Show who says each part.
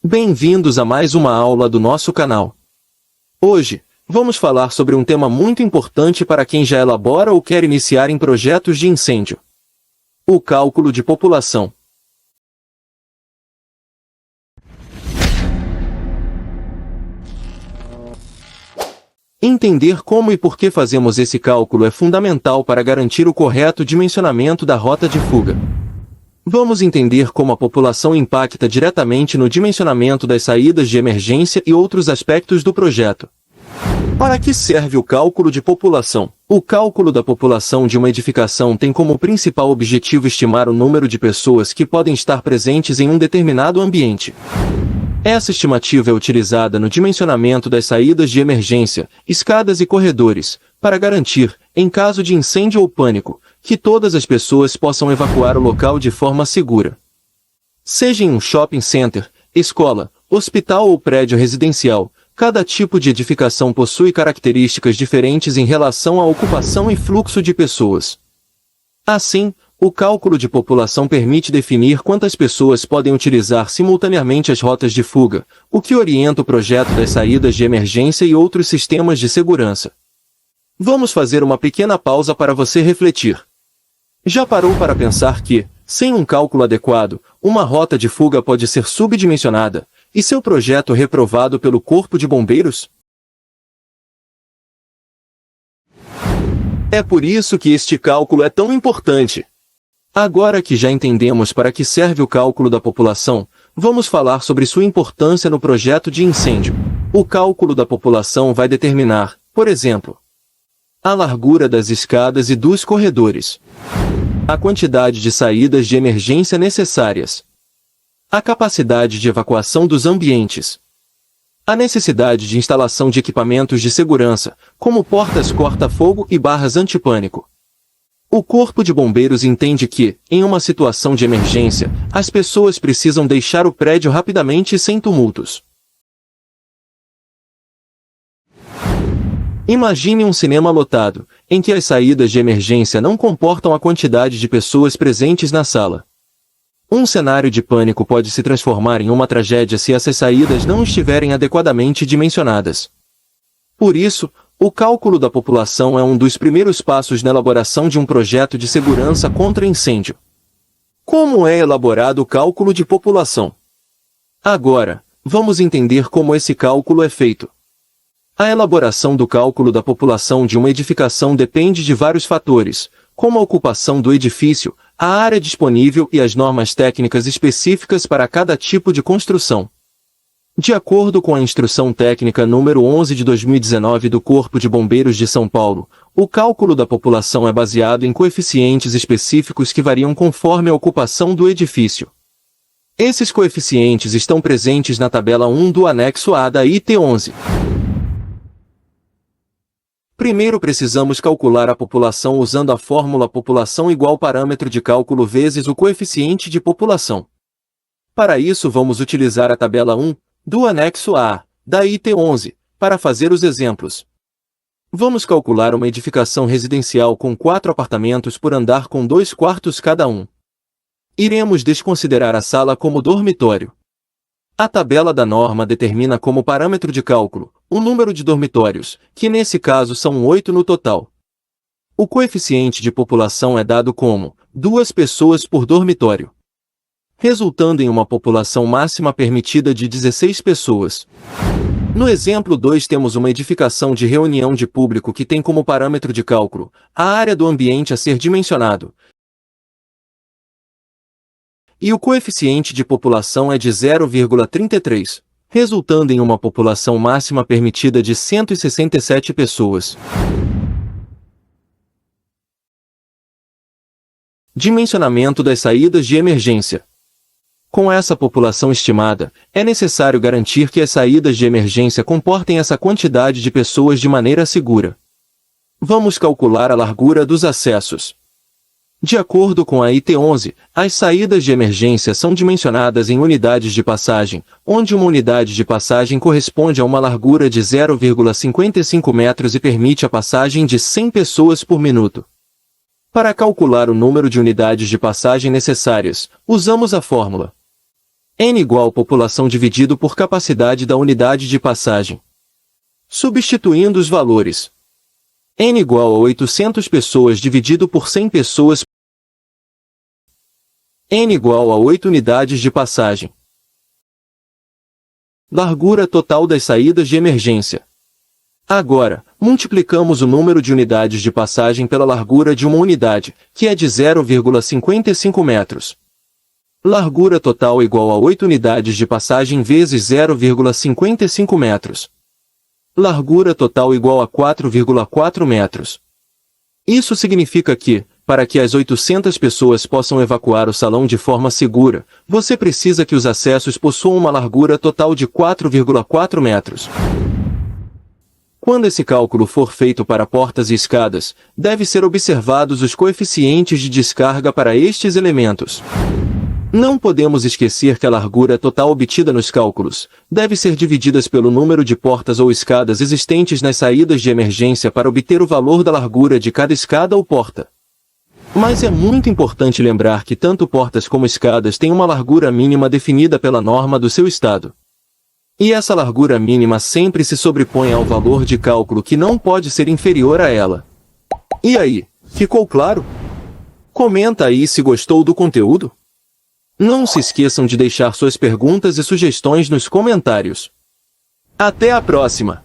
Speaker 1: Bem-vindos a mais uma aula do nosso canal. Hoje, vamos falar sobre um tema muito importante para quem já elabora ou quer iniciar em projetos de incêndio: o cálculo de população. Entender como e por que fazemos esse cálculo é fundamental para garantir o correto dimensionamento da rota de fuga. Vamos entender como a população impacta diretamente no dimensionamento das saídas de emergência e outros aspectos do projeto. Para que serve o cálculo de população? O cálculo da população de uma edificação tem como principal objetivo estimar o número de pessoas que podem estar presentes em um determinado ambiente. Essa estimativa é utilizada no dimensionamento das saídas de emergência, escadas e corredores, para garantir, em caso de incêndio ou pânico, que todas as pessoas possam evacuar o local de forma segura. Seja em um shopping center, escola, hospital ou prédio residencial, cada tipo de edificação possui características diferentes em relação à ocupação e fluxo de pessoas. Assim, o cálculo de população permite definir quantas pessoas podem utilizar simultaneamente as rotas de fuga, o que orienta o projeto das saídas de emergência e outros sistemas de segurança. Vamos fazer uma pequena pausa para você refletir. Já parou para pensar que, sem um cálculo adequado, uma rota de fuga pode ser subdimensionada, e seu projeto reprovado pelo Corpo de Bombeiros? É por isso que este cálculo é tão importante. Agora que já entendemos para que serve o cálculo da população, vamos falar sobre sua importância no projeto de incêndio. O cálculo da população vai determinar, por exemplo, a largura das escadas e dos corredores, a quantidade de saídas de emergência necessárias, a capacidade de evacuação dos ambientes, a necessidade de instalação de equipamentos de segurança, como portas corta-fogo e barras antipânico. O Corpo de Bombeiros entende que, em uma situação de emergência, as pessoas precisam deixar o prédio rapidamente e sem tumultos. Imagine um cinema lotado, em que as saídas de emergência não comportam a quantidade de pessoas presentes na sala. Um cenário de pânico pode se transformar em uma tragédia se essas saídas não estiverem adequadamente dimensionadas. Por isso, o cálculo da população é um dos primeiros passos na elaboração de um projeto de segurança contra incêndio. Como é elaborado o cálculo de população? Agora, vamos entender como esse cálculo é feito. A elaboração do cálculo da população de uma edificação depende de vários fatores, como a ocupação do edifício, a área disponível e as normas técnicas específicas para cada tipo de construção. De acordo com a Instrução Técnica número 11 de 2019 do Corpo de Bombeiros de São Paulo, o cálculo da população é baseado em coeficientes específicos que variam conforme a ocupação do edifício. Esses coeficientes estão presentes na tabela 1 do anexo A da IT 11. Primeiro precisamos calcular a população usando a fórmula população igual parâmetro de cálculo vezes o coeficiente de população. Para isso vamos utilizar a tabela 1, do anexo A, da IT 11, para fazer os exemplos. Vamos calcular uma edificação residencial com 4 apartamentos por andar com 2 quartos cada um. Iremos desconsiderar a sala como dormitório. A tabela da norma determina como parâmetro de cálculo o número de dormitórios, que nesse caso são 8 no total. O coeficiente de população é dado como 2 pessoas por dormitório, resultando em uma população máxima permitida de 16 pessoas. No exemplo 2 temos uma edificação de reunião de público que tem como parâmetro de cálculo a área do ambiente a ser dimensionado, e o coeficiente de população é de 0,33, resultando em uma população máxima permitida de 167 pessoas. Dimensionamento das saídas de emergência. Com essa população estimada, é necessário garantir que as saídas de emergência comportem essa quantidade de pessoas de maneira segura. Vamos calcular a largura dos acessos. De acordo com a IT 11, as saídas de emergência são dimensionadas em unidades de passagem, onde uma unidade de passagem corresponde a uma largura de 0,55 metros e permite a passagem de 100 pessoas por minuto. Para calcular o número de unidades de passagem necessárias, usamos a fórmula N igual população dividido por capacidade da unidade de passagem. Substituindo os valores. N igual a 800 pessoas dividido por 100 pessoas. N igual a 8 unidades de passagem. Largura total das saídas de emergência. Agora, multiplicamos o número de unidades de passagem pela largura de uma unidade, que é de 0,55 metros. Largura total igual a 8 unidades de passagem vezes 0,55 metros. Largura total igual a 4,4 metros. Isso significa que, para que as 800 pessoas possam evacuar o salão de forma segura, você precisa que os acessos possuam uma largura total de 4,4 metros. Quando esse cálculo for feito para portas e escadas, deve ser observados os coeficientes de descarga para estes elementos. Não podemos esquecer que a largura total obtida nos cálculos deve ser dividida pelo número de portas ou escadas existentes nas saídas de emergência para obter o valor da largura de cada escada ou porta. Mas é muito importante lembrar que tanto portas como escadas têm uma largura mínima definida pela norma do seu estado. E essa largura mínima sempre se sobrepõe ao valor de cálculo que não pode ser inferior a ela. E aí, ficou claro? Comenta aí se gostou do conteúdo. Não se esqueçam de deixar suas perguntas e sugestões nos comentários. Até a próxima!